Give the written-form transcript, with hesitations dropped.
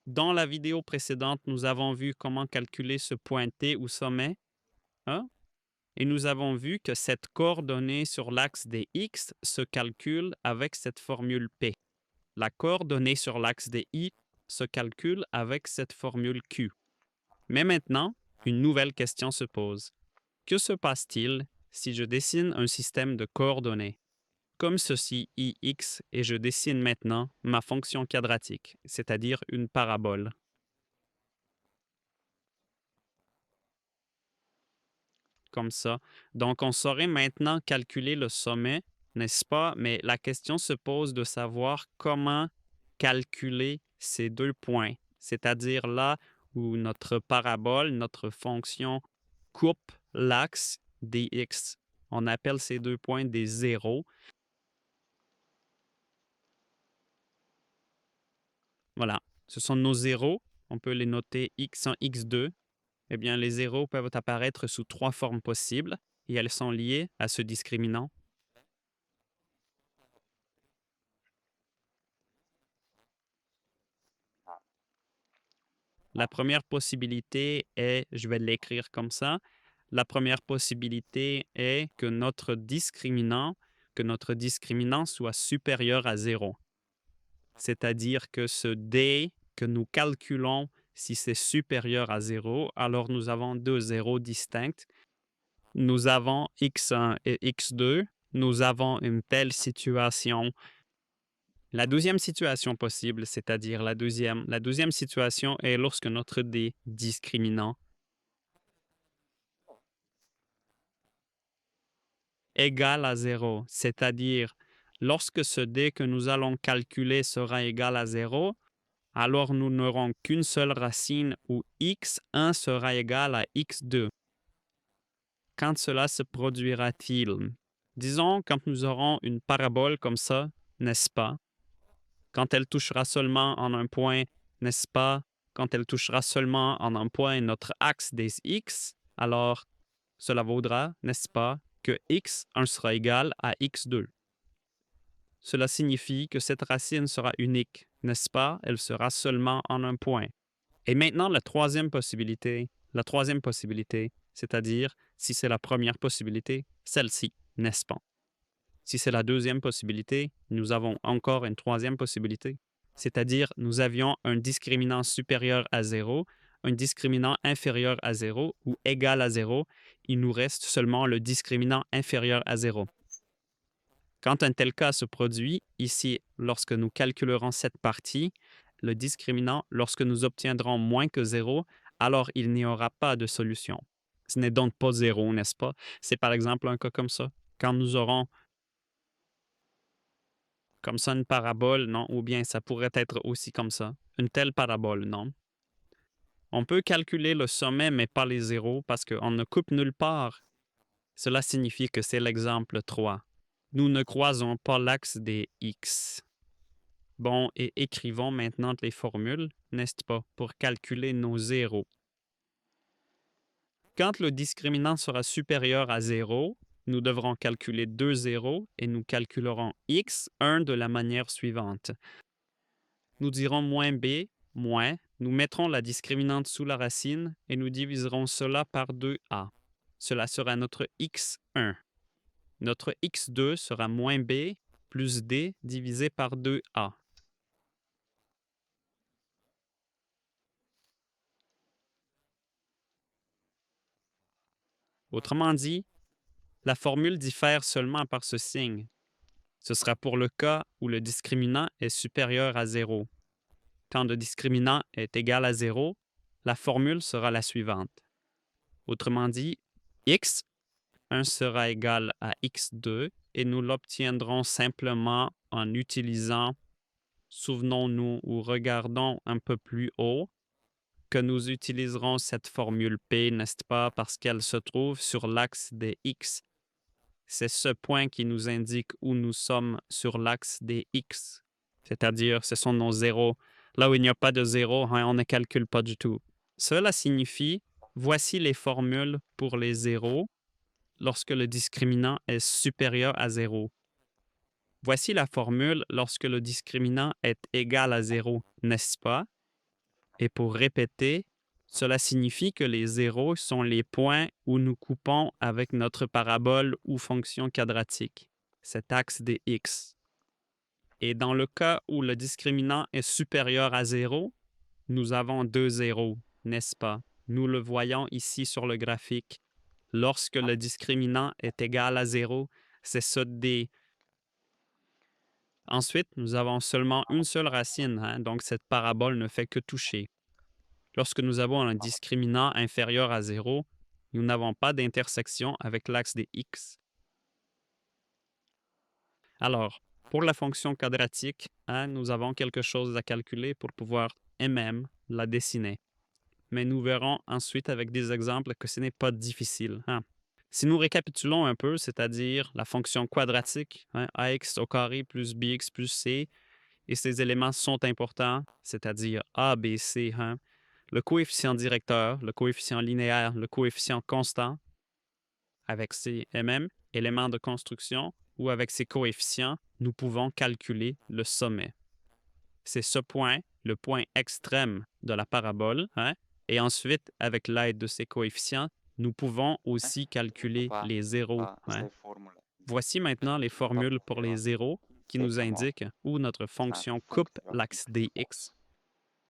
Dans la vidéo précédente, nous avons vu comment calculer ce point T ou sommet, hein, et nous avons vu que cette coordonnée sur l'axe des X se calcule avec cette formule P. La coordonnée sur l'axe des Y se calcule avec cette formule Q. Mais maintenant, une nouvelle question se pose. Que se passe-t-il si je dessine un système de coordonnées comme ceci ix et je dessine maintenant ma fonction quadratique, c'est-à-dire une parabole? Comme ça. Donc, on saurait maintenant calculer le sommet, n'est-ce pas? Mais la question se pose de savoir comment calculer ces deux points, c'est-à-dire là où notre parabole, notre fonction coupe l'axe des x. On appelle ces deux points des zéros. Voilà, ce sont nos zéros. On peut les noter x1, x2. Eh bien, les zéros peuvent apparaître sous trois formes possibles et elles sont liées à ce discriminant. La première possibilité est, je vais l'écrire comme ça, la première possibilité est que notre discriminant soit supérieur à 0. C'est-à-dire que ce D que nous calculons, si c'est supérieur à 0, alors nous avons deux zéros distincts. Nous avons x1 et x2. Nous avons une telle situation. La deuxième situation possible, c'est-à-dire la deuxième situation est lorsque notre D discriminant égal à 0, c'est-à-dire lorsque ce D que nous allons calculer sera égal à 0, alors nous n'aurons qu'une seule racine où x1 sera égal à x2. Quand cela se produira-t-il? Disons quand nous aurons une parabole comme ça, n'est-ce pas? Quand elle touchera seulement en un point, n'est-ce pas? Quand elle touchera seulement en un point notre axe des x, alors cela vaudra, n'est-ce pas, que x1 sera égal à x2. Cela signifie que cette racine sera unique, n'est-ce pas? Elle sera seulement en un point. Et maintenant, la troisième possibilité, c'est-à-dire, si c'est la première possibilité, celle-ci, n'est-ce pas? Si c'est la deuxième possibilité, nous avons encore une troisième possibilité, c'est-à-dire nous avions un discriminant supérieur à 0, un discriminant inférieur à 0 ou égal à 0. Il nous reste seulement le discriminant inférieur à 0. Quand un tel cas se produit, ici, lorsque nous calculerons cette partie, le discriminant, lorsque nous obtiendrons moins que 0, alors il n'y aura pas de solution. Ce n'est donc pas 0, n'est-ce pas? C'est par exemple un cas comme ça. Quand nous aurons comme ça une parabole, non? Ou bien ça pourrait être aussi comme ça. Une telle parabole, non? On peut calculer le sommet, mais pas les zéros, parce qu'on ne coupe nulle part. Cela signifie que c'est l'exemple 3. Nous ne croisons pas l'axe des x. Bon, et écrivons maintenant les formules, n'est-ce pas, pour calculer nos zéros. Quand le discriminant sera supérieur à 0, nous devrons calculer deux zéros et nous calculerons x1 de la manière suivante. Nous dirons moins b, moins, nous mettrons la discriminante sous la racine et nous diviserons cela par 2a. Cela sera notre x1. Notre x2 sera moins b plus d divisé par 2a. Autrement dit, la formule diffère seulement par ce signe. Ce sera pour le cas où le discriminant est supérieur à 0. Quand le discriminant est égal à 0, la formule sera la suivante. Autrement dit, x1 sera égal à x2 et nous l'obtiendrons simplement en utilisant, souvenons-nous ou regardons un peu plus haut, que nous utiliserons cette formule P, n'est-ce pas, parce qu'elle se trouve sur l'axe des x. C'est ce point qui nous indique où nous sommes sur l'axe des x, c'est-à-dire ce sont nos zéros. Là où il n'y a pas de zéro, on ne calcule pas du tout. Cela signifie, voici les formules pour les zéros lorsque le discriminant est supérieur à 0. Voici la formule lorsque le discriminant est égal à 0, n'est-ce pas? Et pour répéter, cela signifie que les zéros sont les points où nous coupons avec notre parabole ou fonction quadratique, cet axe des x. Et dans le cas où le discriminant est supérieur à 0, nous avons deux zéros, n'est-ce pas? Nous le voyons ici sur le graphique. Lorsque le discriminant est égal à 0, c'est ça D. Ensuite, nous avons seulement une seule racine, hein, donc cette parabole ne fait que toucher. Lorsque nous avons un discriminant inférieur à 0, nous n'avons pas d'intersection avec l'axe des x. Alors, pour la fonction quadratique, hein, nous avons quelque chose à calculer pour pouvoir même la dessiner. Mais nous verrons ensuite avec des exemples que ce n'est pas difficile. Hein. Si nous récapitulons un peu, c'est-à-dire la fonction quadratique, hein, ax au carré plus bx plus c, et ces éléments sont importants, c'est-à-dire a, b, c, hein, le coefficient directeur, le coefficient linéaire, le coefficient constant, avec ces éléments de construction, ou avec ces coefficients, nous pouvons calculer le sommet. C'est ce point, le point extrême de la parabole, hein, et ensuite, avec l'aide de ces coefficients, nous pouvons aussi calculer les zéros. Hein. Voici maintenant les formules pour les zéros qui nous indiquent où notre fonction coupe l'axe dx.